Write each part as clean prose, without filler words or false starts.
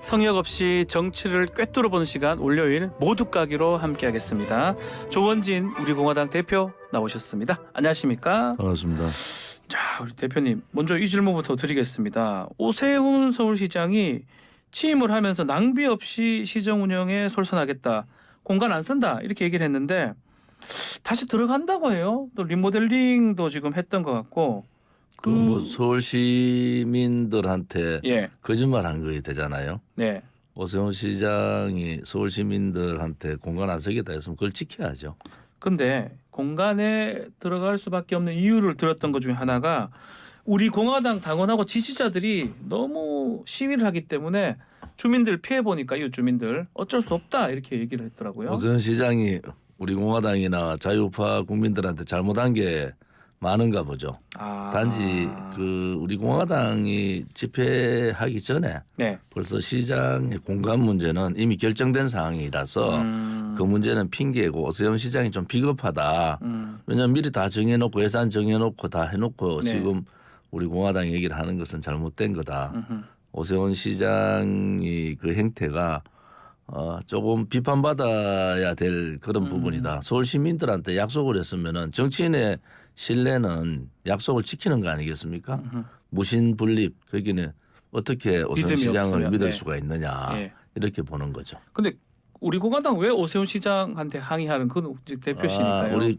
성역 없이 정치를 꿰뚫어 보는 시간 월요일 모두 까기로 함께하겠습니다. 조원진 우리 공화당 대표 나오셨습니다. 안녕하십니까? 반갑습니다. 자, 우리 대표님 먼저 이 질문부터 드리겠습니다. 오세훈 서울시장이 취임을 하면서 낭비 없이 시정 운영에 솔선하겠다. 공간 안 쓴다. 이렇게 얘기를 했는데 다시 들어간다고 해요. 또 리모델링도 지금 했던 것 같고 뭐 서울 시민들한테 예. 거짓말한 거이 되잖아요. 네. 오세훈 시장이 서울 시민들한테 공간 안 쓰겠다 했으면 그걸 지켜야죠. 근데 공간에 들어갈 수밖에 없는 이유를 들었던 것 중에 하나가 우리 공화당 당원하고 지지자들이 너무 시위를 하기 때문에 주민들 피해 보니까 이웃 주민들 어쩔 수 없다 이렇게 얘기를 했더라고요. 오세훈 시장이 우리 공화당이나 자유파 국민들한테 잘못한 게 많은가 보죠. 단지 우리 공화당이 집회하기 전에 네. 벌써 시장의 공간 문제는 이미 결정된 상황이라서 그 문제는 핑계고 오세훈 시장이 좀 비겁하다. 왜냐하면 미리 다 정해놓고 예산 정해놓고 다 해놓고 네. 지금 우리 공화당 얘기를 하는 것은 잘못된 거다. 오세훈 시장이 그 행태가 조금 비판받아야 될 그런 부분이다. 서울 시민들한테 약속을 했으면은 정치인의 신뢰는 약속을 지키는 거 아니겠습니까? 무신분립 거기는 어떻게 오세훈 시장을 없으면, 믿을 네. 수가 있느냐 네. 이렇게 보는 거죠. 근데 우리 공화당 왜 오세훈 시장한테 항의하는 그건 대표시니까요. 우리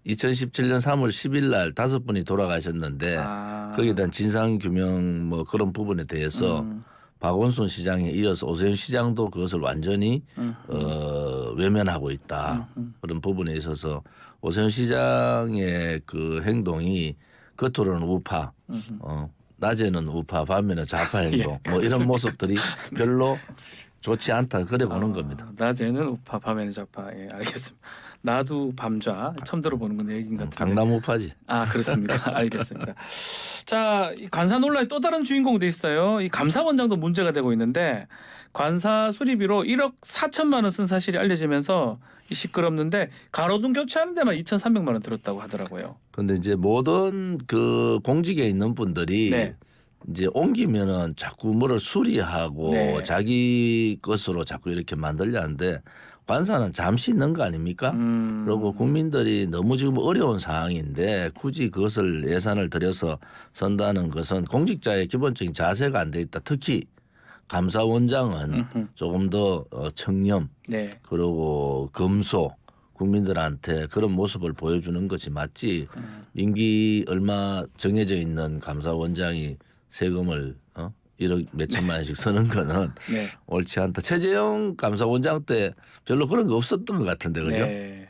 2017년 3월 10일 날 5분이 돌아가셨는데 거기에 대한 진상 규명 뭐 그런 부분에 대해서 박원순 시장에 이어서 오세훈 시장도 그것을 완전히 외면하고 있다. 그런 부분에 있어서 오세훈 시장의 그 행동이 겉으로는 우파, 낮에는 우파, 밤에는 좌파 행동, 예, 뭐 이런 모습들이 별로 좋지 않다 그래 보는 겁니다. 낮에는 우파, 밤에는 좌파. 예, 알겠습니다. 나도 밤좌 처음 들어보는 건 얘기인 것 같은데. 강남 우파지. 그렇습니까? 알겠습니다. 자, 이 관사 논란의 또 다른 주인공도 있어요. 이 감사원장도 문제가 되고 있는데 관사 수리비로 1억 4천만 원 쓴 사실이 알려지면서 시끄럽는데 가로등 교체하는 데만 2,300만 원 들었다고 하더라고요. 그런데 이제 모든 그 공직에 있는 분들이 네. 이제 옮기면은 자꾸 뭐를 수리하고 네. 자기 것으로 자꾸 이렇게 만들려 하는데 관사는 잠시 있는 거 아닙니까? 그리고 국민들이 너무 지금 어려운 상황인데 굳이 그것을 예산을 들여서 선다는 것은 공직자의 기본적인 자세가 안 돼 있다. 특히 감사원장은 조금 더 청렴 네. 그리고 검소 국민들한테 그런 모습을 보여주는 것이 맞지 임기 얼마 정해져 있는 감사원장이 세금을 1억 몇천만 원씩 쓰는 거는 네. 옳지 않다. 최재형 감사원장 때 별로 그런 거 없었던 것 같은데 그죠? 네.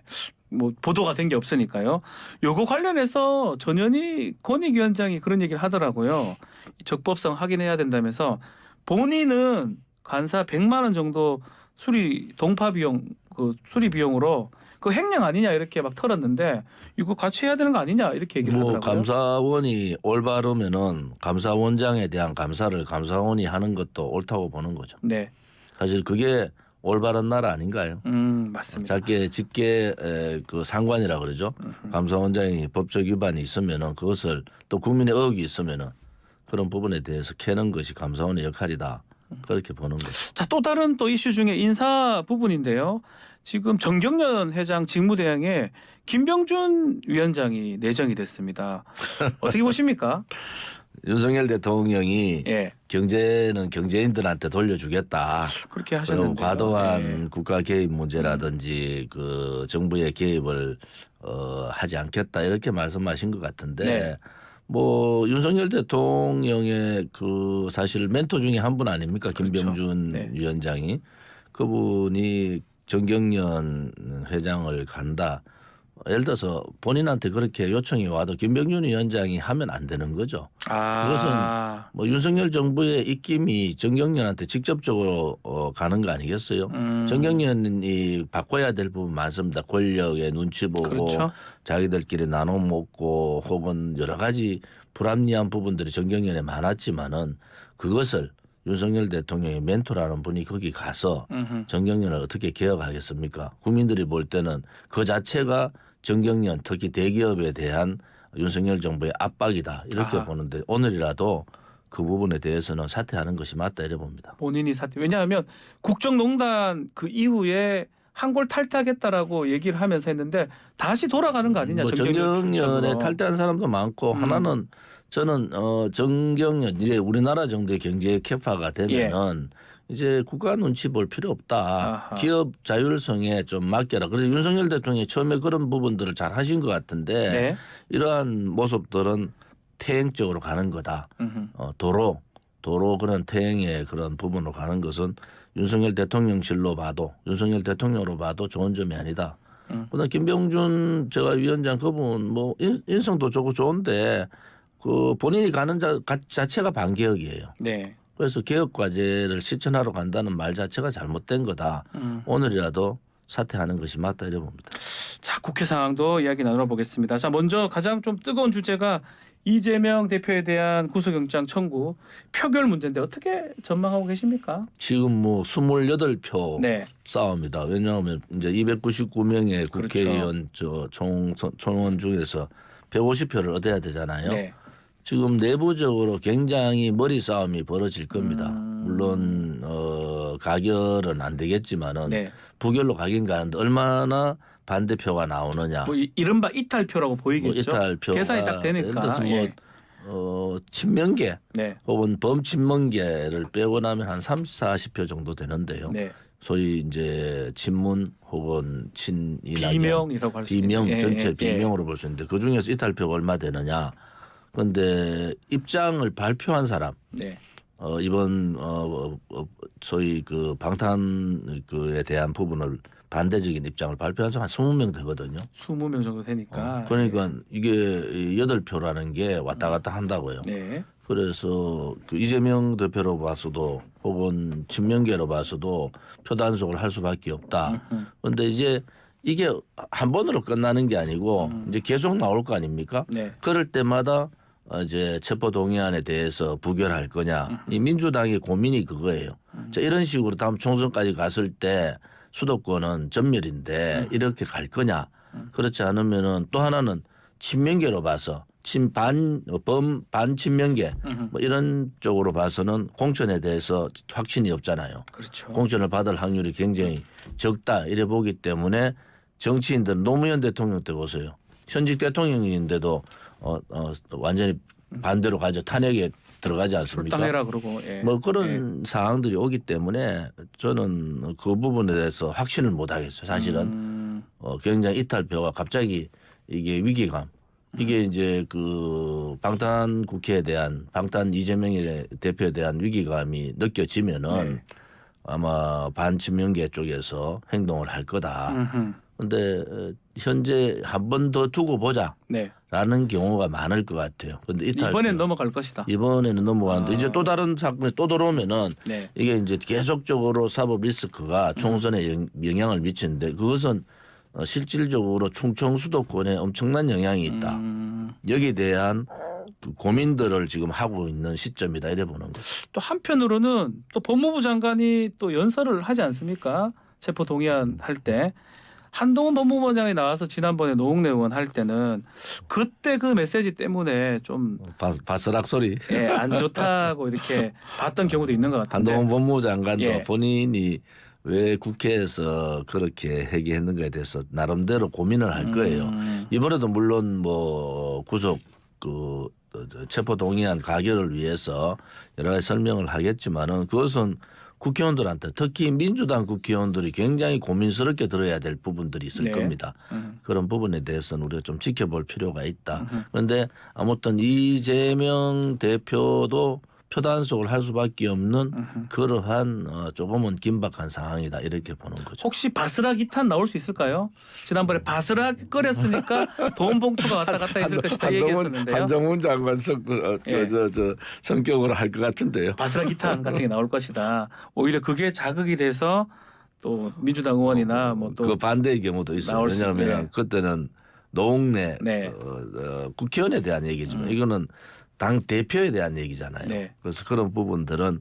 뭐 보도가 된 게 없으니까요. 요거 관련해서 전현희 권익위원장이 그런 얘기를 하더라고요. 적법성 확인해야 된다면서 본인은 관사 100만 원 정도 동파 비용 수리 비용으로 그 횡령 아니냐 이렇게 막 털었는데 이거 같이 해야 되는 거 아니냐 이렇게 얘기를 하더라고요. 감사원이 올바르면은 감사원장에 대한 감사를 감사원이 하는 것도 옳다고 보는 거죠. 네. 사실 그게 올바른 나라 아닌가요? 맞습니다. 작게 직계 그 상관이라 그러죠. 감사원장이 법적 위반이 있으면은 그것을 또 국민의 의혹이 있으면은 그런 부분에 대해서 캐는 것이 감사원의 역할이다. 그렇게 보는 거죠. 자, 또 다른 또 이슈 중에 인사 부분인데요. 지금 정경련 회장 직무대행에 김병준 위원장이 내정이 됐습니다. 어떻게 보십니까? 윤석열 대통령이 예. 경제는 경제인들한테 돌려주겠다. 그렇게 그리고 하셨는데요. 과도한 예. 국가 개입 문제라든지 그 정부의 개입을 하지 않겠다 이렇게 말씀하신 것 같은데 네. 뭐 윤석열 대통령의 그 사실 멘토 중에 한 분 아닙니까? 그렇죠. 김병준 네. 위원장이 그분이 정경련 회장을 간다. 예를 들어서 본인한테 그렇게 요청이 와도 김병준 위원장이 하면 안 되는 거죠. 그것은 뭐 윤석열 정부의 입김이 정경련한테 직접적으로 가는 거 아니겠어요? 정경련이 바꿔야 될 부분 많습니다. 권력의 눈치 보고 그렇죠. 자기들끼리 나눠 먹고 혹은 여러 가지 불합리한 부분들이 정경련에 많았지만은 그것을 윤석열 대통령의 멘토라는 분이 거기 가서 정경련을 어떻게 개혁하겠습니까? 국민들이 볼 때는 그 자체가 정경련 특히 대기업에 대한 윤석열 정부의 압박이다 이렇게 보는데 오늘이라도 그 부분에 대해서는 사퇴하는 것이 맞다 이래 봅니다. 본인이 사퇴. 왜냐하면 국정농단 그 이후에 한골 탈퇴하겠다라고 얘기를 하면서 했는데 다시 돌아가는 거 아니냐. 뭐 정경련에 탈퇴한 사람도 많고 하나는 저는 정경련 이제 우리나라 정도의 경제 캐파가 되면은 이제 국가 눈치 볼 필요 없다. 아하. 기업 자율성에 좀 맡겨라. 그래서 윤석열 대통령이 처음에 그런 부분들을 잘 하신 것 같은데 네. 이러한 모습들은 퇴행 쪽으로 가는 거다. 도로 그런 퇴행의 그런 부분으로 가는 것은 윤석열 대통령실로 봐도 윤석열 대통령으로 봐도 좋은 점이 아니다. 그다음 김병준 제가 위원장 그분 뭐 인성도 좋고 좋은데 그 본인이 가는 자체가 반개혁이에요. 네. 그래서 개혁 과제를 실천하러 간다는 말 자체가 잘못된 거다. 오늘이라도 사퇴하는 것이 맞다 이래 봅니다. 자, 국회 상황도 이야기 나눠보겠습니다. 자, 먼저 가장 좀 뜨거운 주제가 이재명 대표에 대한 구속영장 청구 표결 문제인데 어떻게 전망하고 계십니까? 지금 뭐 28표 네. 싸움이다. 왜냐하면 이제 299명의 국회의원 총원 중에서 150표를 얻어야 되잖아요. 네. 지금 내부적으로 굉장히 머리 싸움이 벌어질 겁니다. 물론 가결은 안 되겠지만은 네. 부결로 가긴 가는데 얼마나 반대표가 나오느냐. 뭐 이른바 이탈표라고 보이겠죠. 이탈표가 계산이 딱 되니까. 예를 들어서 예. 친명계 네. 혹은 범친문계를 빼고 나면 한 30, 40표 정도 되는데요. 네. 소위 이제 친문 혹은 친이낙연 비명이라고 할 수 있는. 비명 예, 전체 예, 비명으로 볼 수 있는데 그 중에서 이탈표가 얼마 되느냐. 그런데 입장을 발표한 사람 네. 이번 소위 그 방탄에 대한 부분을 반대적인 입장을 발표한 사람 한 20명 되거든요. 20명 정도 되니까. 그러니까 이게 8표라는 게 왔다 갔다 한다고요. 네. 그래서 그 이재명 대표로 봐서도 혹은 친명계로 봐서도 표 단속을 할 수밖에 없다. 그런데 이제 이게 한 번으로 끝나는 게 아니고 이제 계속 나올 거 아닙니까? 네. 그럴 때마다 이제 체포 동의안에 대해서 부결할 거냐. 이 민주당의 고민이 그거예요. 자, 이런 식으로 다음 총선까지 갔을 때 수도권은 전멸인데 이렇게 갈 거냐. 그렇지 않으면은 또 하나는 친명계로 봐서 반친명계 뭐 이런 쪽으로 봐서는 공천에 대해서 확신이 없잖아요. 그렇죠. 공천을 받을 확률이 굉장히 적다 이래 보기 때문에 정치인들은 노무현 대통령 때 보세요. 현직 대통령인데도 완전히 반대로 가죠. 탄핵에 들어가지 않습니까? 출당해라 그러고. 예. 뭐 그런 상황들이 오기 때문에 저는 그 부분에 대해서 확신을 못 하겠어요. 사실은 굉장히 이탈표가 갑자기 이게 위기감. 이게 이제 그 방탄 국회에 대한 방탄 이재명의 대표에 대한 위기감이 느껴지면은 네. 아마 반친명계 쪽에서 행동을 할 거다. 그런데 현재 한 번 더 두고 보자라는 네. 경우가 많을 것 같아요. 그런데 이번엔 넘어갈 것이다. 이번에는 넘어가는데 이제 또 다른 사건이 또 들어오면은 네. 이게 이제 계속적으로 사법 리스크가 총선에 영향을 미치는데 그것은 실질적으로 충청 수도권에 엄청난 영향이 있다. 여기에 대한 그 고민들을 지금 하고 있는 시점이다 이래 보는 거죠. 또 한편으로는 또 법무부 장관이 또 연설을 하지 않습니까? 체포 동의안 할 때. 한동훈 법무부장이 나와서 지난번에 노웅래 의원 할 때는 그때 그 메시지 때문에 좀 바스락 소리. 예, 안 좋다고 이렇게 봤던 경우도 있는 것 같은데. 한동훈 법무부 장관도 예. 본인이 왜 국회에서 그렇게 회귀했는가에 대해서 나름대로 고민을 할 거예요. 이번에도 물론 뭐 구속 그 체포 동의안 가결을 위해서 여러 가지 설명을 하겠지만은 그것은 국회의원들한테 특히 민주당 국회의원들이 굉장히 고민스럽게 들어야 될 부분들이 있을 네. 겁니다. 그런 부분에 대해서는 우리가 좀 지켜볼 필요가 있다. 그런데 아무튼 이재명 대표도 표단속을 할 수밖에 없는 그러한 조금은 긴박한 상황이다 이렇게 보는 거죠. 혹시 바스락 2탄 나올 수 있을까요? 지난번에 바스락 끓였으니까 돈 봉투가 왔다 갔다 했을 것이다 얘기했었는데요. 한정훈 장관 예. 성격으로 할 것 같은데요. 바스락 2탄 같은 게 나올 것이다. 오히려 그게 자극이 돼서 또 민주당 의원이나 뭐 또 그 반대의 경우도 있어요. 나올 수 왜냐하면 있네. 그때는 노웅래 네. 국회의원에 대한 얘기지만 이거는 당 대표에 대한 얘기잖아요. 네. 그래서 그런 부분들은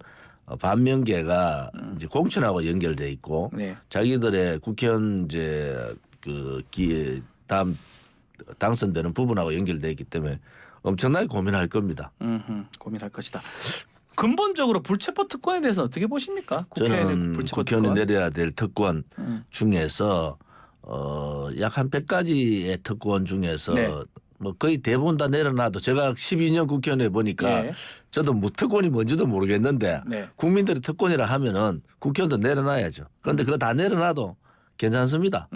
반면계가 이제 공천하고 연결돼 있고 네. 자기들의 국회의원 이제 그 다음 당선되는 부분하고 연결돼 있기 때문에 엄청나게 고민할 겁니다. 고민할 것이다. 근본적으로 불체포 특권에 대해서 어떻게 보십니까? 저는 국회의원이 내려야 될 특권 중에서 약 한 100가지의 특권 중에서 네. 뭐 거의 대부분 다 내려놔도 제가 12년 국회의원 해보니까 예. 저도 뭐 특권이 뭔지도 모르겠는데 네. 국민들이 특권이라 하면은 국회의원도 내려놔야죠. 그런데 그거 다 내려놔도 괜찮습니다.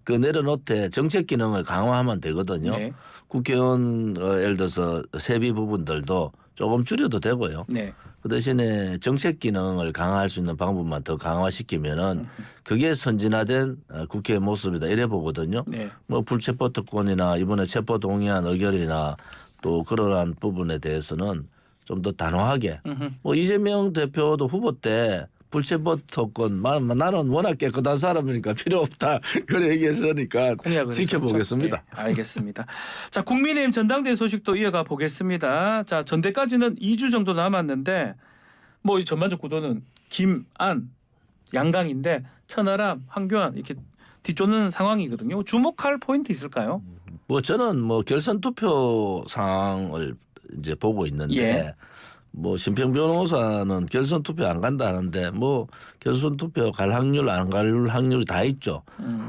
그 내려놓되 정책 기능을 강화하면 되거든요. 네. 국회의원 예를 들어서 세비 부분들도 조금 줄여도 되고요. 네. 그 대신에 정책 기능을 강화할 수 있는 방법만 더 강화시키면은 그게 선진화된 국회의 모습이다 이래 보거든요. 네. 뭐 불체포 특권이나 이번에 체포 동의안 의결이나 또 그러한 부분에 대해서는 좀 더 단호하게 뭐 이재명 대표도 후보 때 불체포 특권 나는 워낙 깨끗한 사람이니까 필요 없다 그래 얘기했으니까 공약을 지켜보겠습니다. 네, 알겠습니다. 자, 국민의힘 전당대회 소식도 이어가 보겠습니다. 자, 전대까지는 2주 정도 남았는데 뭐 이 전반적 구도는 김안 양강인데 천하람 황교안 이렇게 뒤쫓는 상황이거든요. 주목할 포인트 있을까요? 뭐 저는 뭐 결선 투표 상황을 이제 보고 있는데 예. 뭐 심평 변호사는 결선 투표 안 간다 하는데 뭐 결선 투표 갈 확률 안 갈 확률이 다 있죠.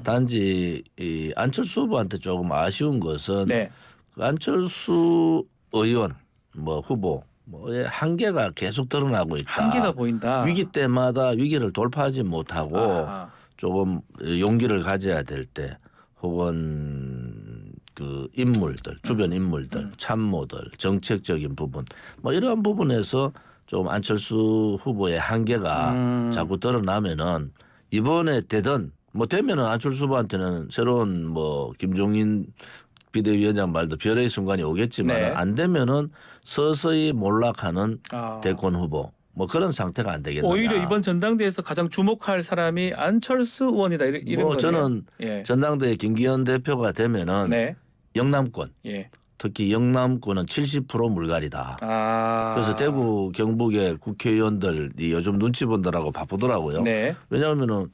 단지 이 안철수 후보한테 조금 아쉬운 것은 네. 안철수 의원 뭐 후보 뭐의 한계가 계속 드러나고 있다. 한계가 보인다. 위기 때마다 위기를 돌파하지 못하고 아하. 조금 용기를 가져야 될 때 혹은 그 인물들 주변 인물들 참모들 정책적인 부분 뭐 이러한 부분에서 좀 안철수 후보의 한계가 자꾸 드러나면은 이번에 되든 뭐 되면은 안철수 후보한테는 새로운 뭐 김종인 비대위원장 말도 별의 순간이 오겠지만 네. 안 되면은 서서히 몰락하는 아. 대권 후보 뭐 그런 상태가 안 되겠느냐. 오히려 이번 전당대회에서 가장 주목할 사람이 안철수 의원이다 이런 뭐 거네요. 저는 예. 전당대회 김기현 대표가 되면은 네. 영남권 예. 특히 영남권은 70% 물갈이다. 아. 그래서 대구 경북의 국회의원들이 요즘 눈치 본다라고 바쁘더라고요. 네. 왜냐하면은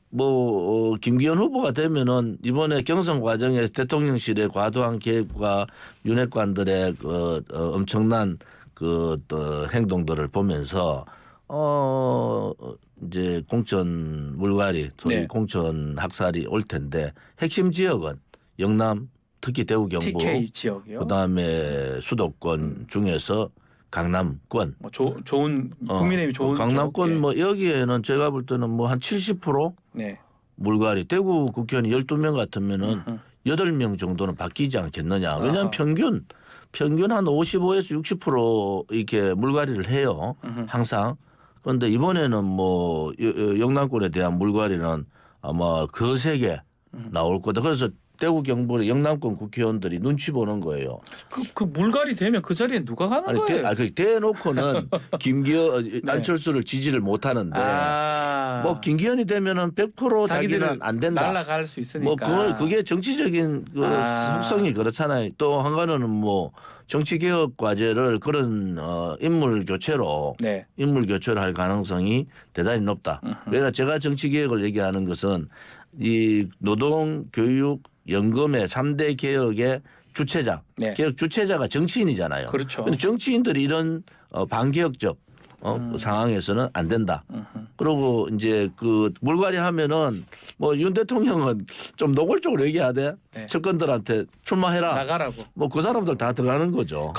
뭐 김기현 후보가 되면은 이번에 경선 과정에서 대통령실의 과도한 개입과 윤핵관들의 엄청난 또 행동들을 보면서 이제 공천 물갈이 소위 네. 공천 학살이 올 텐데 핵심 지역은 영남 특히 대구 경북 TK 지역이요. 그다음에 수도권 중에서 강남권 뭐 좋은 국민의힘이 좋은 강남권 쪽, 예. 뭐 여기에는 제가 볼 때는 뭐 한 70% 네. 물갈이 대구 국회의원이 12명 같으면은 8명 정도는 바뀌지 않겠느냐. 왜냐하면 아하. 평균 한 55에서 60% 이렇게 물갈이를 해요. 항상. 그런데 이번에는 뭐 영남권에 대한 물갈이는 아마 거세게 나올 거다. 그래서 대구 경북의 영남권 국회의원들이 눈치 보는 거예요. 그 물갈이 되면 그 자리에 누가 가는 거예요? 대놓고는 김기현 안철수를 지지를 못 하는데 뭐 김기현이 되면은 100% 자기는 안 된다. 날아갈 수 있으니까. 뭐 그게 정치적인 속성이 그렇잖아요. 또 한가는 뭐 정치 개혁 과제를 그런 인물 교체로 네. 인물 교체를 할 가능성이 대단히 높다. 왜냐 제가 정치 개혁을 얘기하는 것은 이 노동, 교육, 연금의 3대 개혁의 주체자, 네. 개혁 주체자가 정치인이잖아요. 그렇죠. 근데 정치인들이 이런 반개혁적 상황에서는 안 된다. 그리고 이제 그 물갈이 하면은 뭐 윤 대통령은 좀 노골적으로 얘기해야 돼. 네. 측근들한테 출마해라. 나가라고. 뭐 그 사람들 다 들어가는 거죠.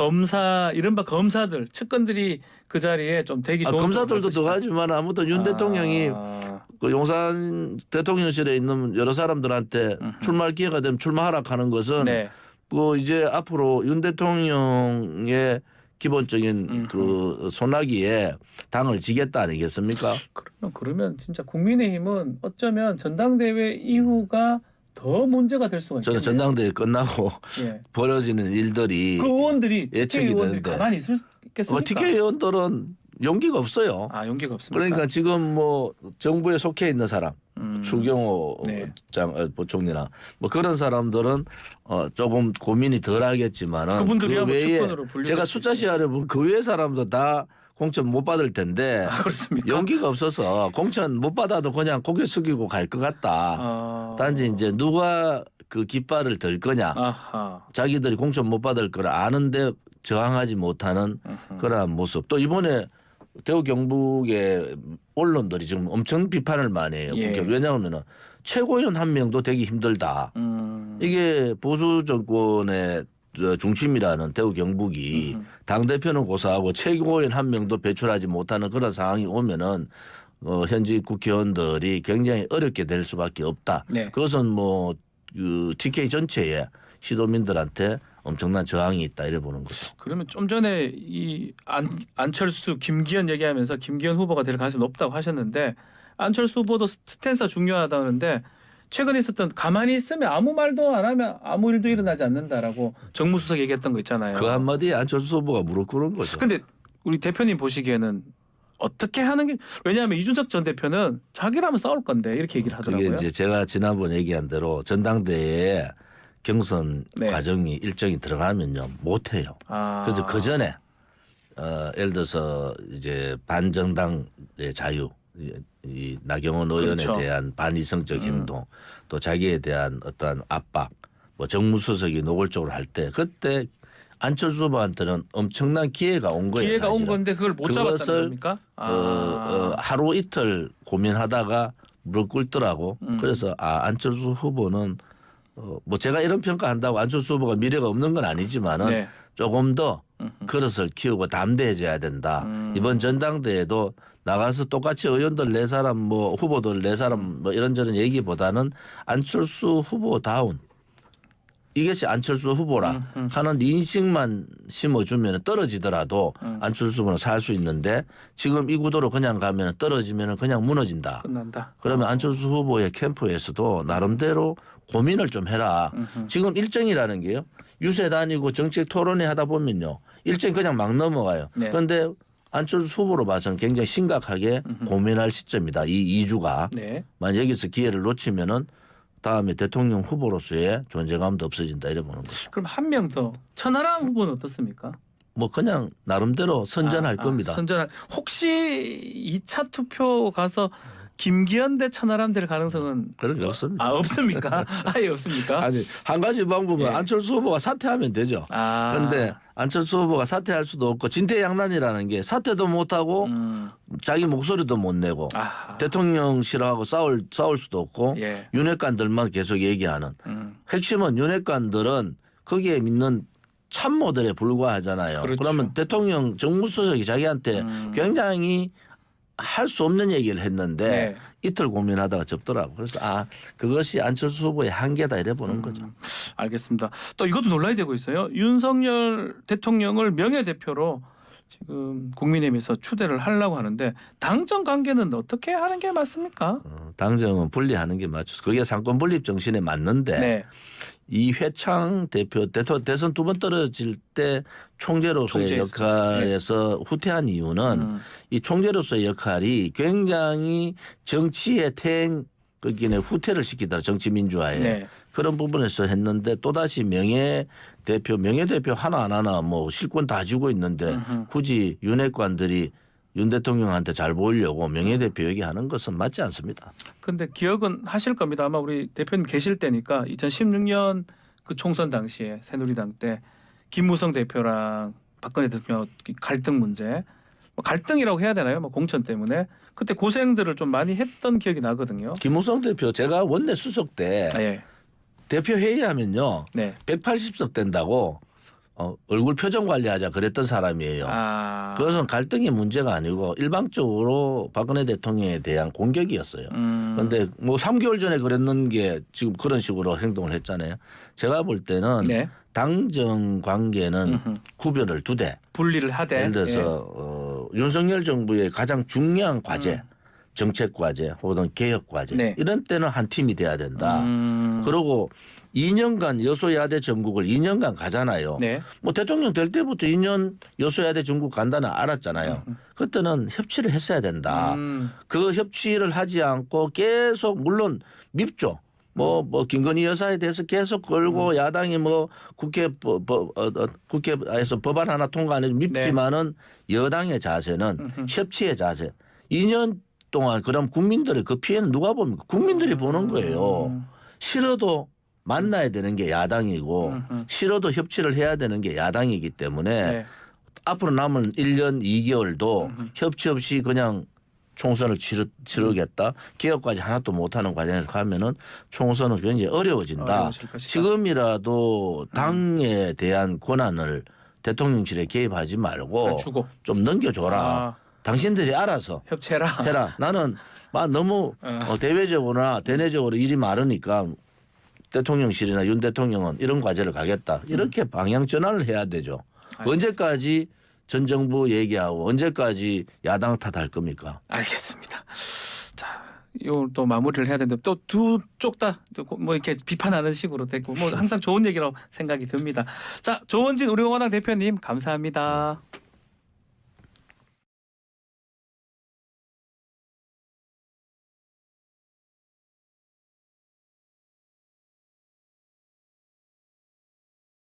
이른바 검사들, 측근들이 그 자리에 좀 되기 좋은 검사들도 들어가지만 아무튼 윤 대통령이 그 용산 대통령실에 있는 여러 사람들한테 출마할 기회가 되면 출마하라 하는 것은 네. 그 이제 앞으로 윤 대통령의 기본적인 그 소나기에 당을 지겠다 아니겠습니까? 그러면 진짜 국민의힘은 어쩌면 전당대회 이후가 더 문제가 될 수가 있겠네요. 저는 전당대회 끝나고 예. 벌어지는 일들이 그 의원들이 예측이 TK 의원들이 되는데. 가만히 있겠습니까? TK 의원들은 용기가 없어요. 용기가 없습니까? 그러니까 지금 뭐 정부에 속해 있는 사람 추경호 네. 부총리나 뭐 그런 사람들은 조금 고민이 덜하겠지만은 그분들이야 그 뭐 외에 측근으로 분류될 제가 수 숫자 시야를 보면 그 외의 사람도 다 공천 못 받을 텐데 그렇습니까? 용기가 없어서 공천 못 받아도 그냥 고개 숙이고 갈 것 같다. 단지 이제 누가 그 깃발을 들 거냐. 아하. 자기들이 공천 못 받을 걸 아는데 저항하지 못하는 그러한 모습. 또 이번에 대구 경북의 언론들이 지금 엄청 비판을 많이 해요. 예. 왜냐하면 최고위원 한 명도 되기 힘들다. 이게 보수 정권의 중심이라는 대구 경북이 당대표는 고사하고 최고위원 한 명도 배출하지 못하는 그런 상황이 오면은 현직 국회의원들이 굉장히 어렵게 될 수밖에 없다. 네. 그것은 뭐 그 TK 전체에 시도민들한테 엄청난 저항이 있다 이래 보는 거죠. 그러면 좀 전에 이 안철수 김기현 얘기하면서 김기현 후보가 될 가능성이 높다고 하셨는데 안철수 후보도 스탠스가 중요하다는데 최근에 있었던 가만히 있으면 아무 말도 안 하면 아무 일도 일어나지 않는다라고 정무수석 얘기했던 거 있잖아요. 그 한마디에 안철수 후보가 무릎 꿇은 거죠. 근데 우리 대표님 보시기에는 어떻게 하는 게 왜냐하면 이준석 전 대표는 자기라면 싸울 건데 이렇게 얘기를 하더라고요. 그게 이제 제가 지난번 얘기한 대로 전당대회에 경선 네. 과정이 일정이 들어가면요 못 해요. 그래서 그 전에 예를 들어서 이제 반정당의 자유, 이 나경원 의원에 그렇죠. 대한 반이성적 행동, 또 자기에 대한 어떤 압박, 뭐 정무수석이 노골적으로 할 때 그때 안철수 후보한테는 엄청난 기회가 온 거예요. 기회가 사실은. 온 건데 그걸 못 잡았다는 겁니까? 하루 이틀 고민하다가 무릎 꿇더라고. 그래서 안철수 후보는 뭐 제가 이런 평가한다고 안철수 후보가 미래가 없는 건 아니지만은 네. 조금 더 그릇을 키우고 담대해져야 된다. 이번 전당대회도 나가서 똑같이 의원들 4사람 뭐 후보들 4사람 뭐 이런저런 얘기보다는 안철수 후보다운 이것이 안철수 후보라 하는 인식만 심어주면 떨어지더라도 안철수 후보는 살 수 있는데 지금 이 구도로 그냥 가면 떨어지면 그냥 무너진다. 끝난다. 그러면 안철수 후보의 캠프에서도 나름대로 고민을 좀 해라. 지금 일정이라는 게요. 유세 다니고 정책 토론회 하다 보면요. 일정이 그냥 막 넘어가요. 네. 그런데 안철수 후보로 봐서는 굉장히 심각하게 고민할 시점이다. 이 2주가. 네. 만약 여기서 기회를 놓치면은 다음에 대통령 후보로서의 존재감도 없어진다 이래 보는 거죠. 그럼 한 명 더 천하람 후보는 어떻습니까? 뭐 그냥 나름대로 선전할 겁니다. 선전할. 혹시 2차 투표 가서 김기현 대 천하람 될 가능성은 그런 게 없습니다. 없습니까? 아예 없습니까? 아니 한 가지 방법은 예. 안철수 후보가 사퇴하면 되죠. 그런데 안철수 후보가 사퇴할 수도 없고 진퇴양난이라는 게 사퇴도 못하고 자기 목소리도 못 내고 대통령 싫어하고 싸울 수도 없고 예. 윤핵관들만 계속 얘기하는 핵심은 윤핵관들은 거기에 믿는 참모들에 불과하잖아요. 그렇죠. 그러면 대통령 정무수석이 자기한테 굉장히 할 수 없는 얘기를 했는데 네. 이틀 고민하다가 접더라고. 그래서 그것이 안철수 후보의 한계다 이래 보는 거죠. 알겠습니다. 또 이것도 논란이 되고 있어요. 윤석열 대통령을 명예대표로 지금 국민의힘에서 추대를 하려고 하는데 당정 관계는 어떻게 하는 게 맞습니까? 당정은 분리하는 게 맞죠. 그게 상권 분립 정신에 맞는데 네. 이회창 대표 대선 2번 떨어질 때 총재로서의 총재였어요. 역할에서 후퇴한 이유는 이 총재로서의 역할이 굉장히 정치의 거기는 후퇴를 시키다 정치 민주화에 네. 그런 부분에서 했는데 또다시 명예대표 하나 뭐 실권 다 쥐고 있는데 굳이 윤핵관들이 윤 대통령한테 잘 보이려고 명예대표 얘기하는 것은 맞지 않습니다. 근데 기억은 하실 겁니다. 아마 우리 대표님 계실 때니까 2016년 그 총선 당시에 새누리당 때 김무성 대표랑 박근혜 대표 갈등 문제, 뭐 갈등이라고 해야 되나요? 뭐 공천 때문에 그때 고생들을 좀 많이 했던 기억이 나거든요. 김무성 대표 제가 원내 수석 때 예. 대표 회의하면요 네. 180석 된다고 얼굴 표정 관리하자 그랬던 사람이에요. 그것은 갈등의 문제가 아니고 일방적으로 박근혜 대통령에 대한 공격이었어요. 그런데 뭐 3개월 전에 그랬는 게 지금 그런 식으로 행동을 했잖아요. 제가 볼 때는 네. 당정 관계는 구별을 두되 분리를 하되 예를 들어서 윤석열 정부의 가장 중요한 과제 정책 과제 혹은 개혁 과제 네. 이런 때는 한 팀이 돼야 된다. 그리고 2년간 여소야대 전국을 2년간 가잖아요. 네. 뭐 대통령 될 때부터 2년 여소야대 전국 간다는 알았잖아요. 그때는 협치를 했어야 된다. 그 협치를 하지 않고 계속 물론 밉죠. 뭐 김건희 여사에 대해서 계속 걸고 야당이 뭐 국회에서 법안 하나 통과 안 해도 밉지만은 여당의 자세는 협치의 자세. 2년 동안 그럼 국민들의 그 피해는 누가 봅니까? 국민들이 보는 거예요. 싫어도 만나야 되는 게 야당이고 싫어도 협치를 해야 되는 게 야당이기 때문에 네. 앞으로 남은 1년 2개월도 협치 없이 그냥 총선을 치르겠다. 개혁까지 하나도 못하는 과정에서 가면은 총선은 굉장히 어려워진다. 어려워질 것이다. 지금이라도 당에 대한 권한을 대통령실에 개입하지 말고 주고. 좀 넘겨줘라. 아. 당신들이 알아서 협치해라. 해라. 나는 너무 대외적으로나 대내적으로 일이 많으니까 대통령실이나 윤 대통령은 이런 과제를 가겠다. 이렇게 방향 전환을 해야 되죠. 알겠습니다. 언제까지 전 정부 얘기하고 언제까지 야당 탓할 겁니까? 알겠습니다. 자, 이걸 또 마무리를 해야 되는데 또 두 쪽 다 뭐 이렇게 비판하는 식으로 됐고 뭐 항상 좋은 얘기라고 생각이 듭니다. 자, 조원진 우리공화당 대표님 감사합니다.